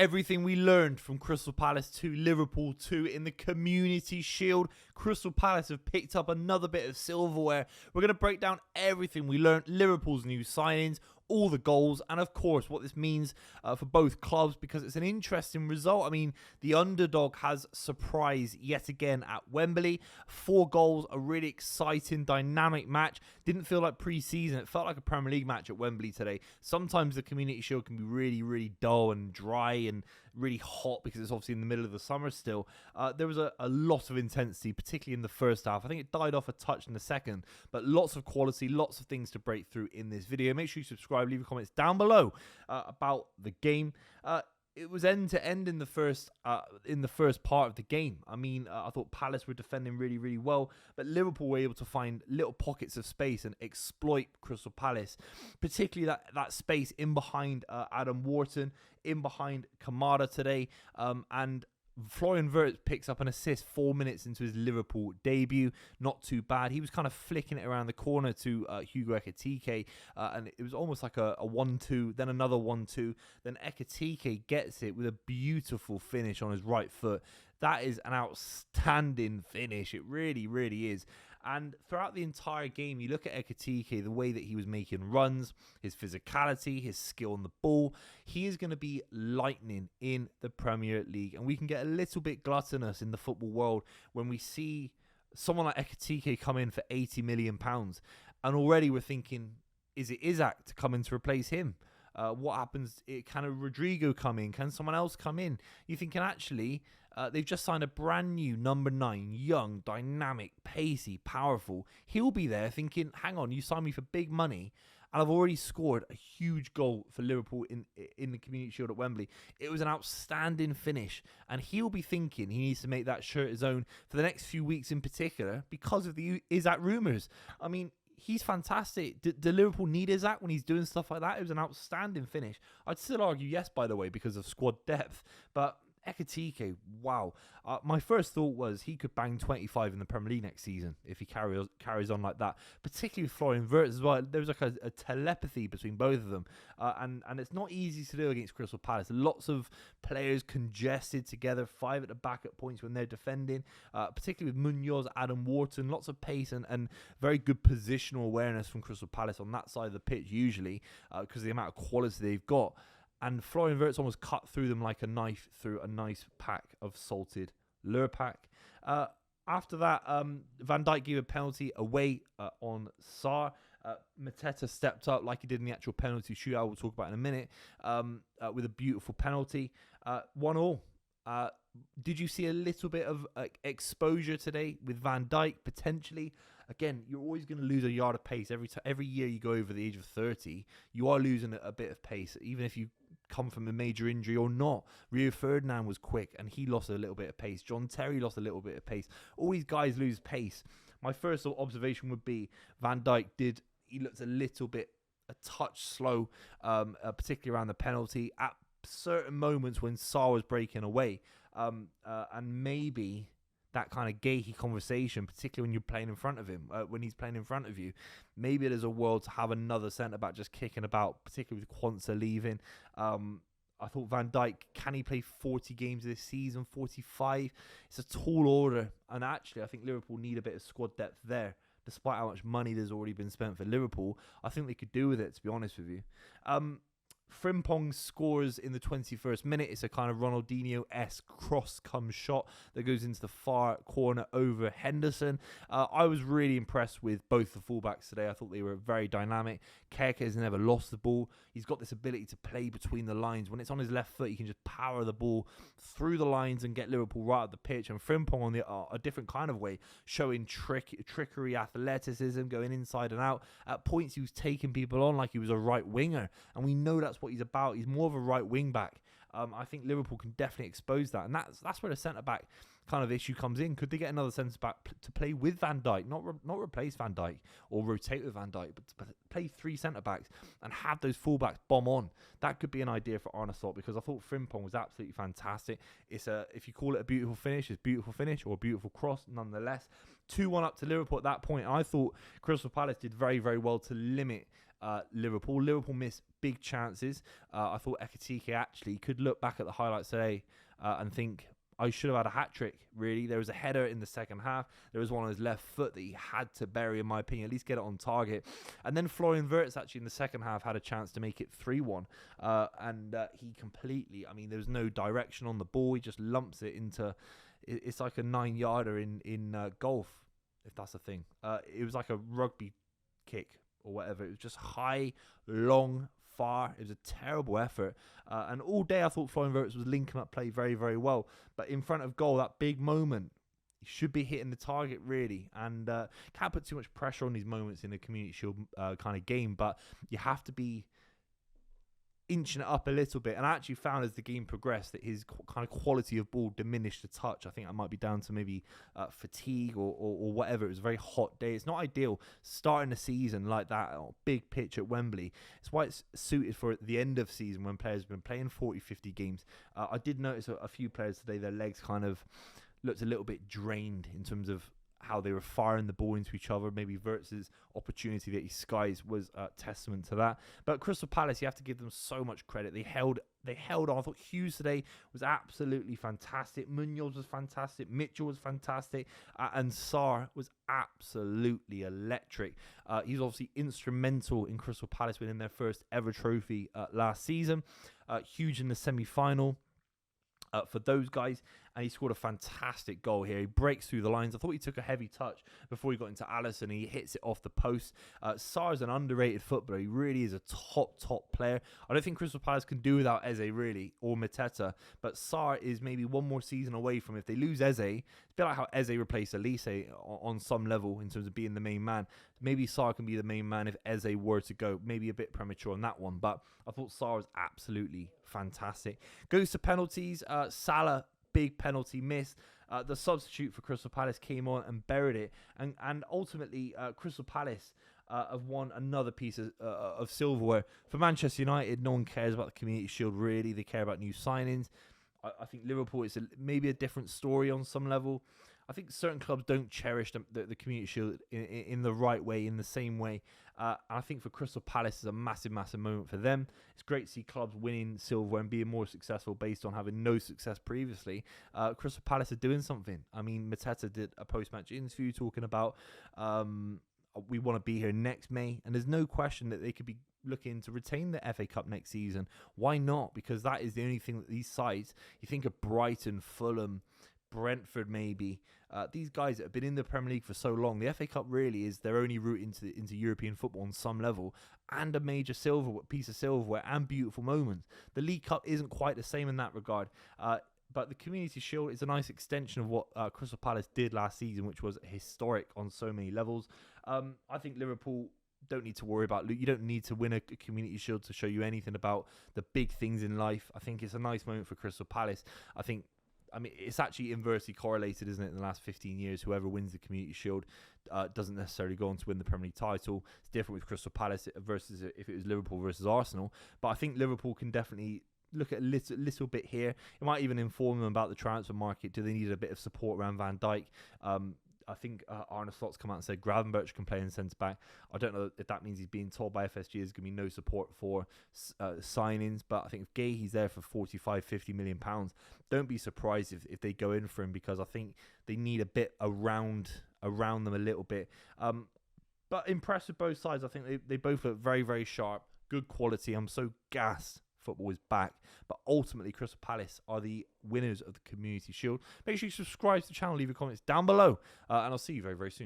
Everything we learned from Crystal Palace to Liverpool 2 in the Community Shield. Crystal Palace have picked up another bit of silverware. We're going to break down everything we learned, Liverpool's new signings, all the goals, and of course what this means for both clubs, because it's an interesting result. I mean, the underdog has surprised yet again at Wembley. 4 goals, a really exciting, dynamic match. Didn't feel like pre-season. It felt like a Premier League match at Wembley today. Sometimes the Community Shield can be really, really dull and dry and really hot because it's obviously in the middle of the summer still. There was a lot of intensity, particularly in the first half. I think it died off a touch in the second, but lots of quality, lots of things to break through in this video. Make sure you subscribe, leave your comments down below about the game. It was end to end in the first part of the game. I mean, I thought Palace were defending really, really well, but Liverpool were able to find little pockets of space and exploit Crystal Palace, particularly that space in behind Adam Wharton, in behind Kamada today, and Florian Wirtz picks up an assist 4 minutes into his Liverpool debut. Not too bad. He was kind of flicking it around the corner to Hugo Ekitike, and it was almost like a 1-2, then another 1-2. Then Ekitike gets it with a beautiful finish on his right foot. That is an outstanding finish. It really, really is. And throughout the entire game, you look at Ekitike, the way that he was making runs, his physicality, his skill on the ball, he is going to be lightning in the Premier League. And we can get a little bit gluttonous in the football world when we see someone like Ekitike come in for £80 million. And already we're thinking, is it Isak to come in to replace him? What happens? Can a Rodrigo come in? Can someone else come in? You're thinking, actually, they've just signed a brand new number 9, young, dynamic, pacey, powerful. He'll be there thinking, hang on, you signed me for big money, and I've already scored a huge goal for Liverpool in the Community Shield at Wembley. It was an outstanding finish, and he'll be thinking he needs to make that shirt his own for the next few weeks in particular because of the Isak rumours. I mean, he's fantastic. Do Liverpool need Isak when he's doing stuff like that? It was an outstanding finish. I'd still argue yes, by the way, because of squad depth. But Ekitike, wow. My first thought was he could bang 25 in the Premier League next season if he carries on like that. Particularly with Florian Wirtz as well. There was like a telepathy between both of them. And it's not easy to do against Crystal Palace. Lots of players congested together, 5 at the back at points when they're defending. Particularly with Munoz, Adam Wharton, lots of pace and very good positional awareness from Crystal Palace on that side of the pitch usually because of the amount of quality they've got. And Florian Wirtz almost cut through them like a knife through a nice pack of salted Lurpak. After that, Van Dijk gave a penalty away on Sarr. Mateta stepped up like he did in the actual penalty shootout, we'll talk about in a minute, with a beautiful penalty. 1-1. Did you see a little bit of exposure today with Van Dijk, potentially? Again, you're always going to lose a yard of pace. Every year you go over the age of 30, you are losing a bit of pace, even if you come from a major injury or not. Rio Ferdinand was quick and he lost a little bit of pace. John Terry lost a little bit of pace. All these guys lose pace. My first observation would be Van Dijk he looked a touch slow, particularly around the penalty at certain moments when Sarr was breaking away. And maybe that kind of gay conversation, particularly when you're playing in front of him, when he's playing in front of you. Maybe there's a world to have another centre-back just kicking about, particularly with Quansah leaving. I thought Van Dijk, can he play 40 games this season, 45? It's a tall order. And actually, I think Liverpool need a bit of squad depth there. Despite how much money there's already been spent for Liverpool, I think they could do with it, to be honest with you. Frimpong scores in the 21st minute. It's a kind of Ronaldinho-esque cross-come shot that goes into the far corner over Henderson. I was really impressed with both the fullbacks today. I thought they were very dynamic. Keke has never lost the ball. He's got this ability to play between the lines. When it's on his left foot, he can just power the ball through the lines and get Liverpool right up the pitch. And Frimpong on a different kind of way, showing trickery, athleticism, going inside and out. At points, he was taking people on like he was a right winger. And we know that's what he's about. He's more of a right wing back. I think Liverpool can definitely expose that, and that's where the centre back kind of issue comes in. Could they get another centre back to play with Van Dijk, not replace Van Dijk or rotate with Van Dijk, but to play 3 centre backs and have those fullbacks bomb on? That could be an idea for Arne Slot, because I thought Frimpong was absolutely fantastic. It's if you call it a beautiful finish, it's beautiful finish or a beautiful cross, nonetheless. 2-1 up to Liverpool at that point. I thought Crystal Palace did very, very well to limit Liverpool. Liverpool missed big chances. I thought Ekitike actually could look back at the highlights today and think, I should have had a hat-trick, really. There was a header in the second half. There was one on his left foot that he had to bury, in my opinion, at least get it on target. And then Florian Wirtz, actually, in the second half, had a chance to make it 3-1. And he completely, I mean, there was no direction on the ball. He just lumps it into, it's like a 9-yarder in golf, if that's a thing. It was like a rugby kick or whatever. It was just high, long, far. It was a terrible effort. And all day I thought Florian Wirtz was linking up play very, very well. But in front of goal, that big moment, he should be hitting the target, really. And can't put too much pressure on these moments in a Community Shield kind of game. But you have to be inching it up a little bit. And I actually found as the game progressed that his kind of quality of ball diminished a touch. I think that might be down to maybe fatigue or whatever. It was a very hot day. It's not ideal starting a season like that on a big pitch at Wembley. It's why it's suited for the end of season when players have been playing 40, 50 games. I did notice a few players today, their legs kind of looked a little bit drained in terms of how they were firing the ball into each other. Maybe Wirtz's opportunity that he skies was a testament to that. But Crystal Palace, you have to give them so much credit. They held on. I thought Hughes today was absolutely fantastic. Munoz was fantastic. Mitchell was fantastic. And Sarr was absolutely electric. He's obviously instrumental in Crystal Palace winning their first ever trophy last season. Huge in the semi-final. For those guys, and he scored a fantastic goal here. He breaks through the lines. I thought he took a heavy touch before he got into Alisson, and he hits it off the post. Sarr's an underrated footballer. He really is a top player. I don't think Crystal Palace can do without Eze, really, or Mateta, but Sarr is maybe one more season away from, if they lose Eze, it's a bit like how Eze replaced Elise on some level in terms of being the main man. Maybe Sarr can be the main man if Eze were to go. Maybe a bit premature on that one, but I thought Sarr was absolutely fantastic. Goes to penalties. Salah, big penalty missed. The substitute for Crystal Palace came on and buried it. And ultimately, Crystal Palace have won another piece of silverware. For Manchester United, no one cares about the Community Shield, really. They care about new signings. I think Liverpool is maybe a different story on some level. I think certain clubs don't cherish the Community Shield in the right way, in the same way. I think for Crystal Palace, is a massive moment for them. It's great to see clubs winning silverware and being more successful based on having no success previously. Crystal Palace are doing something. I mean, Mateta did a post-match interview talking about we want to be here next May, and there's no question that they could be looking to retain the FA Cup next season. Why not? Because that is the only thing that these sides, you think of Brighton, Fulham, Brentford, maybe these guys that have been in the Premier League for so long, the FA Cup really is their only route into European football on some level, and a major piece of silverware and beautiful moments. The League Cup isn't quite the same in that regard, but the Community Shield is a nice extension of what Crystal Palace did last season, which was historic on so many levels. I think Liverpool don't need to worry about. You don't need to win a Community Shield to show you anything about the big things in life. I think it's a nice moment for Crystal Palace. I mean, it's actually inversely correlated, isn't it? In the last 15 years, whoever wins the Community Shield doesn't necessarily go on to win the Premier League title. It's different with Crystal Palace versus if it was Liverpool versus Arsenal. But I think Liverpool can definitely look at a little bit here. It might even inform them about the transfer market. Do they need a bit of support around Van Dijk? I think Arne Slot's come out and said Gravenberch can play in centre-back. I don't know if that means he's being told by FSG there's going to be no support for signings, but I think if He's there for 45, 50 million pounds, don't be surprised if they go in for him, because I think they need a bit around them a little bit. But impressed with both sides. I think they both look very, very sharp, good quality. I'm so gassed football is back, but ultimately Crystal Palace are the winners of the Community Shield. Make sure you subscribe to the channel, leave your comments down below, and I'll see you very, very soon.